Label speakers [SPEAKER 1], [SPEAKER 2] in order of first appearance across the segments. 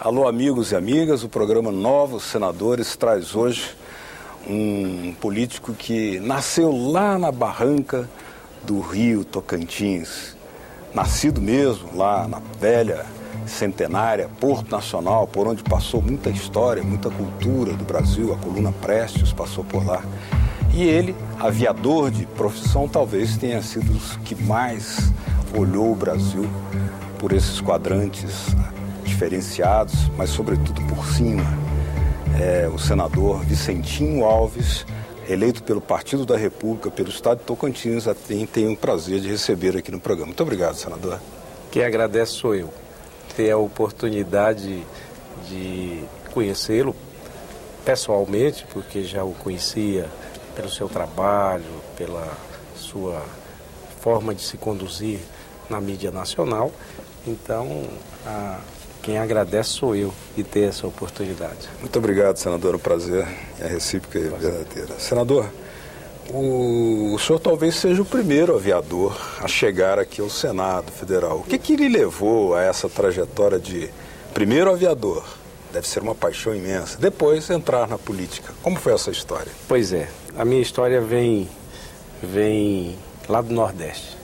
[SPEAKER 1] Alô, amigos e amigas, o programa Novos Senadores traz hoje um político que nasceu lá na barranca do Rio Tocantins, nascido mesmo lá na velha centenária Porto Nacional, por onde passou muita história, muita cultura do Brasil, a coluna Prestes passou por lá. E ele, aviador de profissão, talvez tenha sido os que mais olhou o Brasil por esses quadrantes diferenciados, mas sobretudo por cima. O senador Vicentinho Alves, eleito pelo Partido da República, pelo Estado de Tocantins, tem o prazer de receber aqui no programa. Muito obrigado, senador.
[SPEAKER 2] Quem agradece sou eu. Ter a oportunidade de conhecê-lo pessoalmente, porque já o conhecia pelo seu trabalho, pela sua forma de se conduzir na mídia nacional. Então, quem agradece sou eu de ter essa oportunidade.
[SPEAKER 1] Muito obrigado, senador. O prazer é recíproco e verdadeiro. Senador, o senhor talvez seja o primeiro aviador a chegar aqui ao Senado Federal. O que lhe levou a essa trajetória de primeiro aviador? Deve ser uma paixão imensa. Depois entrar na política. Como foi essa história?
[SPEAKER 2] Pois é, a minha história vem lá do Nordeste.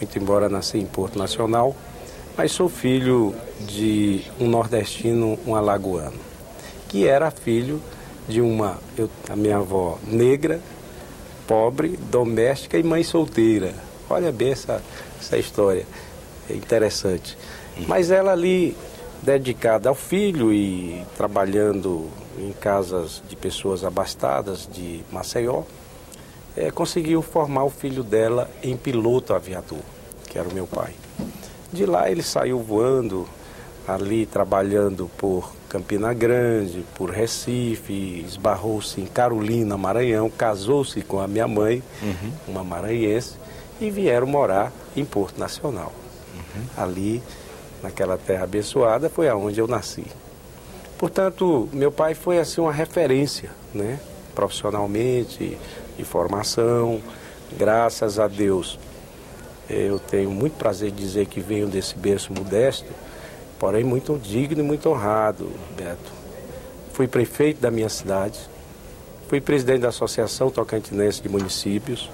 [SPEAKER 2] Muito embora nasci em Porto Nacional, mas sou filho de um nordestino, um alagoano, que era filho de a minha avó negra, pobre, doméstica e mãe solteira. Olha bem essa história, é interessante. Mas ela ali, dedicada ao filho e trabalhando em casas de pessoas abastadas de Maceió, conseguiu formar o filho dela em piloto aviador, que era o meu pai. De lá ele saiu voando, ali trabalhando por Campina Grande, por Recife, esbarrou-se em Carolina, Maranhão, casou-se com a minha mãe, uma maranhense, e vieram morar em Porto Nacional. Ali, naquela terra abençoada, foi aonde eu nasci. Portanto, meu pai foi assim uma referência, né? Profissionalmente, de formação, graças a Deus. Eu tenho muito prazer de dizer que venho desse berço modesto, porém muito digno e muito honrado, Beto. Fui prefeito da minha cidade, fui presidente da Associação Tocantinense de Municípios,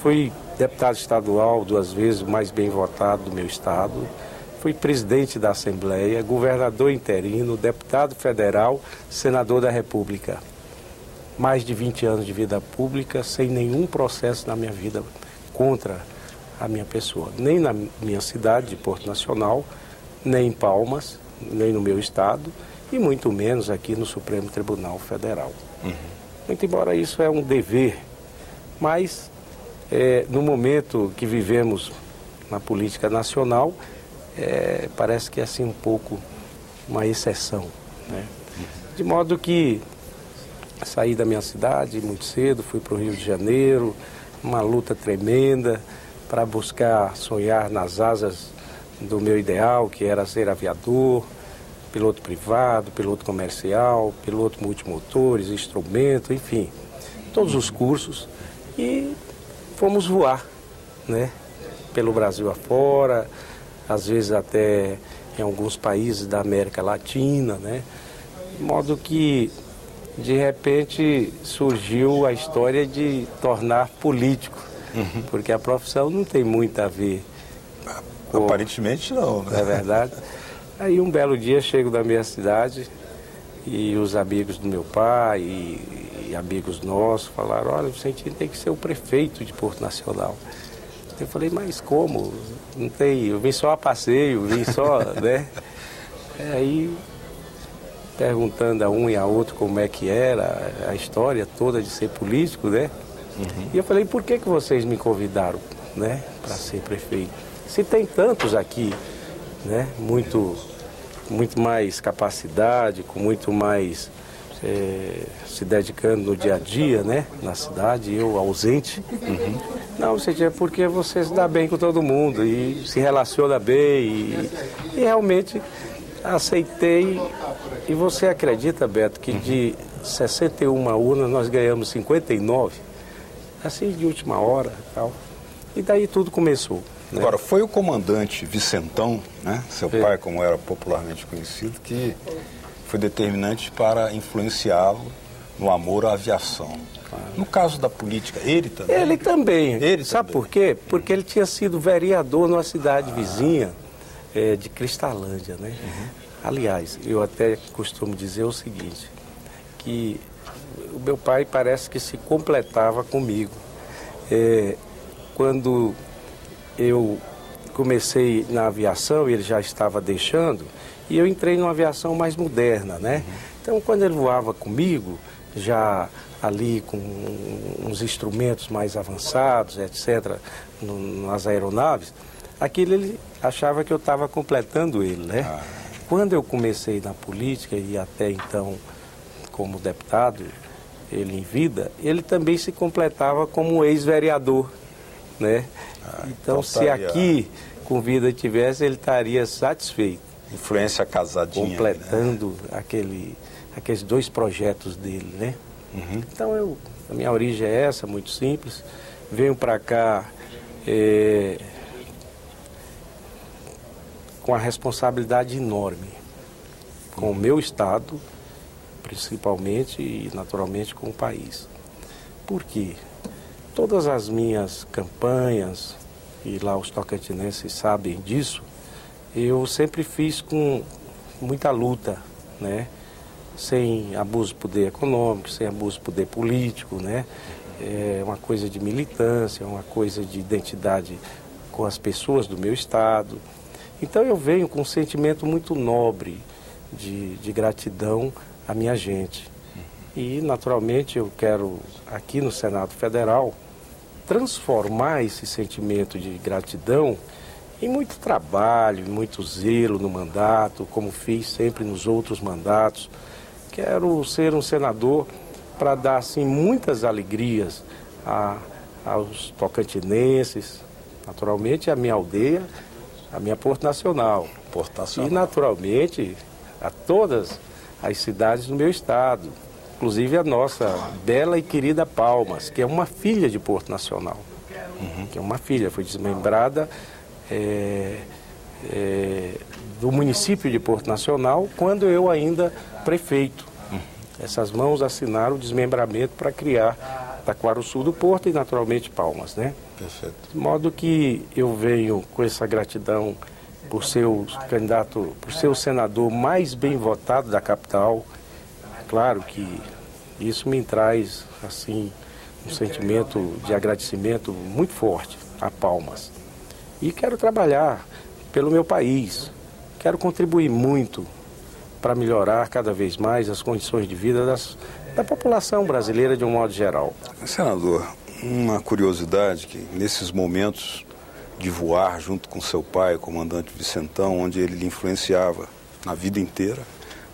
[SPEAKER 2] fui deputado estadual 2 vezes, o mais bem votado do meu estado, fui presidente da Assembleia, governador interino, deputado federal, senador da República. Mais de 20 anos de vida pública, sem nenhum processo na minha vida contra a minha pessoa. Nem na minha cidade de Porto Nacional, nem em Palmas, nem no meu estado, e muito menos aqui no Supremo Tribunal Federal. Muito embora isso é um dever, mas no momento que vivemos na política nacional, parece que é assim um pouco uma exceção, né? De modo que saí da minha cidade muito cedo, fui para o Rio de Janeiro, uma luta tremenda para buscar sonhar nas asas do meu ideal, que era ser aviador, piloto privado, piloto comercial, piloto multimotores, instrumento, enfim, todos os cursos, e fomos voar, né, pelo Brasil afora, às vezes até em alguns países da América Latina, né, de modo que de repente surgiu a história de tornar político, porque a profissão não tem muito a ver com...
[SPEAKER 1] Aparentemente não, né?
[SPEAKER 2] É verdade. Aí um belo dia chego da minha cidade e os amigos do meu pai e amigos nossos falaram: olha, você tem que ser o prefeito de Porto Nacional. Eu falei: mas como? Não tem, eu vim só a passeio, vim só, né? Aí perguntando a um e a outro como é que era a história toda de ser político, né? E eu falei: por que vocês me convidaram, né, para ser prefeito? Se tem tantos aqui, né, muito mais capacidade, com muito mais se dedicando no dia a dia, né, na cidade, eu ausente. Não, você porque você se dá bem com todo mundo e se relaciona bem e realmente aceitei. E você acredita, Beto, que de 61 urnas nós ganhamos 59, assim de última hora e tal. E daí tudo começou. né?
[SPEAKER 1] Agora, foi o comandante Vicentão, né, seu pai, como era popularmente conhecido, que foi determinante para influenciá-lo no amor à aviação. No caso da política, ele também?
[SPEAKER 2] Ele também.
[SPEAKER 1] Ele
[SPEAKER 2] Sabe
[SPEAKER 1] também.
[SPEAKER 2] por quê? Porque ele tinha sido vereador numa cidade vizinha de Cristalândia, né? Aliás, eu até costumo dizer o seguinte, que o meu pai parece que se completava comigo. Quando eu comecei na aviação, ele já estava deixando, e eu entrei numa aviação mais moderna, né? Então, quando ele voava comigo, já ali com uns instrumentos mais avançados, etc., nas aeronaves, aquilo ele achava que eu estava completando ele, né? Quando eu comecei na política, e até então como deputado, ele em vida, ele também se completava como ex-vereador, né? Então, se aqui com vida tivesse, ele estaria satisfeito.
[SPEAKER 1] Influência casadinha.
[SPEAKER 2] Completando, né? Aqueles 2 projetos dele, né? Então, a minha origem é essa, muito simples. Venho para cá com a responsabilidade enorme com o meu estado, principalmente e naturalmente com o país. Por quê? Todas as minhas campanhas, e lá os tocantinenses sabem disso, eu sempre fiz com muita luta, né? Sem abuso de poder econômico, sem abuso de poder político, né? É uma coisa de militância, uma coisa de identidade com as pessoas do meu estado. Então eu venho com um sentimento muito nobre de gratidão à minha gente. E naturalmente eu quero, aqui no Senado Federal, transformar esse sentimento de gratidão em muito trabalho, em muito zelo no mandato, como fiz sempre nos outros mandatos. Quero ser um senador para dar assim, muitas alegrias aos tocantinenses, naturalmente à minha aldeia, à minha Porto Nacional. E naturalmente a todas as cidades do meu estado, inclusive a nossa bela e querida Palmas, que é uma filha de Porto Nacional. Que é uma filha, foi desmembrada do município de Porto Nacional, quando eu ainda prefeito. Essas mãos assinaram o desmembramento para criar Taquarussu do Porto e naturalmente Palmas, né?
[SPEAKER 1] Perfeito.
[SPEAKER 2] De modo que eu venho com essa gratidão por ser o candidato, por ser o senador mais bem votado da capital. Claro que isso me traz, assim, um sentimento de agradecimento muito forte a Palmas. E quero trabalhar pelo meu país, quero contribuir muito para melhorar cada vez mais as condições de vida da população brasileira de um modo geral.
[SPEAKER 1] Senador, uma curiosidade que nesses momentos de voar junto com seu pai, o comandante Vicentão, onde ele lhe influenciava na vida inteira,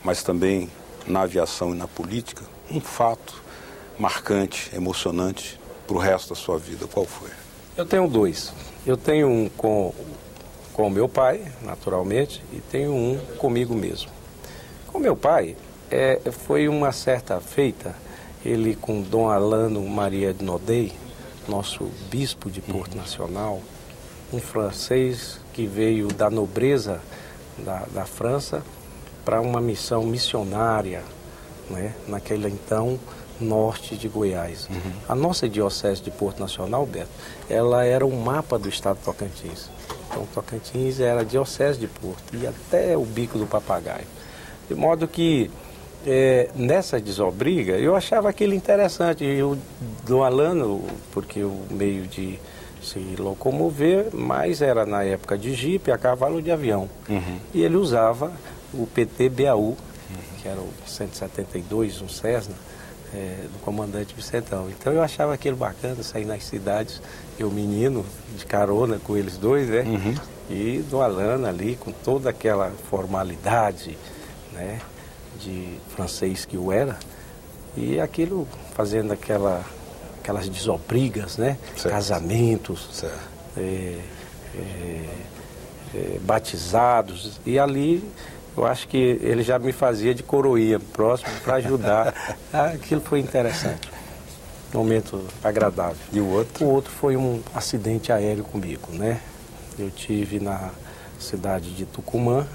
[SPEAKER 1] mas também na aviação e na política, um fato marcante, emocionante para o resto da sua vida, qual foi?
[SPEAKER 2] Eu tenho 2. Eu tenho um com o meu pai, naturalmente, e tenho um comigo mesmo. Com meu pai, foi uma certa feita, ele com Dom Alano Maria de Nodé, nosso bispo de Porto Nacional, um francês que veio da nobreza da França para uma missão missionária, né, naquele então norte de Goiás. A nossa diocese de Porto Nacional, Beto, ela era o mapa do estado de Tocantins. Então, Tocantins era a diocese de Porto e até o Bico do Papagaio. De modo que, nessa desobriga, eu achava aquilo interessante. E o Dom Alano, porque o meio de se locomover, mas era na época de jipe, a cavalo de avião. E ele usava o PT-BAU, que era o 172, um Cessna, do comandante Vicentão. Então eu achava aquilo bacana, sair nas cidades, eu menino, de carona com eles dois, né? E do Alano ali, com toda aquela formalidade, né, de francês que eu era, e aquilo fazendo aquelas desobrigas, né?
[SPEAKER 1] Certo.
[SPEAKER 2] Casamentos,
[SPEAKER 1] Certo.
[SPEAKER 2] Batizados, e ali eu acho que ele já me fazia de coroinha próximo para ajudar. Aquilo foi interessante, momento agradável.
[SPEAKER 1] E o outro?
[SPEAKER 2] O outro foi um acidente aéreo comigo, né? Eu tive na cidade de Tucumã,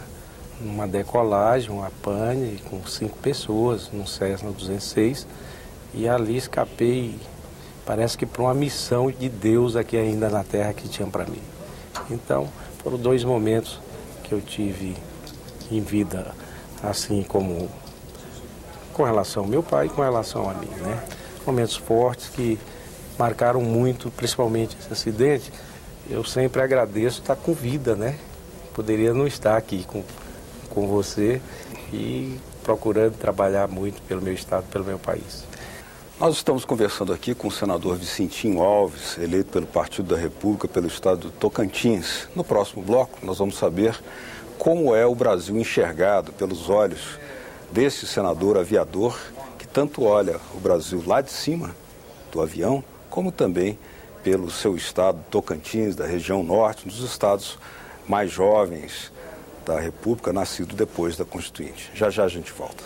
[SPEAKER 2] numa decolagem, uma pane com 5 pessoas, num Cessna 206, e ali escapei, parece que para uma missão de Deus aqui ainda na terra que tinha para mim. Então, foram 2 momentos que eu tive em vida, assim como com relação ao meu pai e com relação a mim, né? Momentos fortes que marcaram muito, principalmente esse acidente. Eu sempre agradeço estar com vida, né? Poderia não estar aqui com você e procurando trabalhar muito pelo meu estado, pelo meu país.
[SPEAKER 1] Nós estamos conversando aqui com o senador Vicentinho Alves, eleito pelo Partido da República pelo estado do Tocantins. No próximo bloco, nós vamos saber como é o Brasil enxergado pelos olhos desse senador aviador que tanto olha o Brasil lá de cima do avião, como também pelo seu estado Tocantins, da região norte, um dos estados mais jovens da República, nascido depois da Constituinte. Já já a gente volta.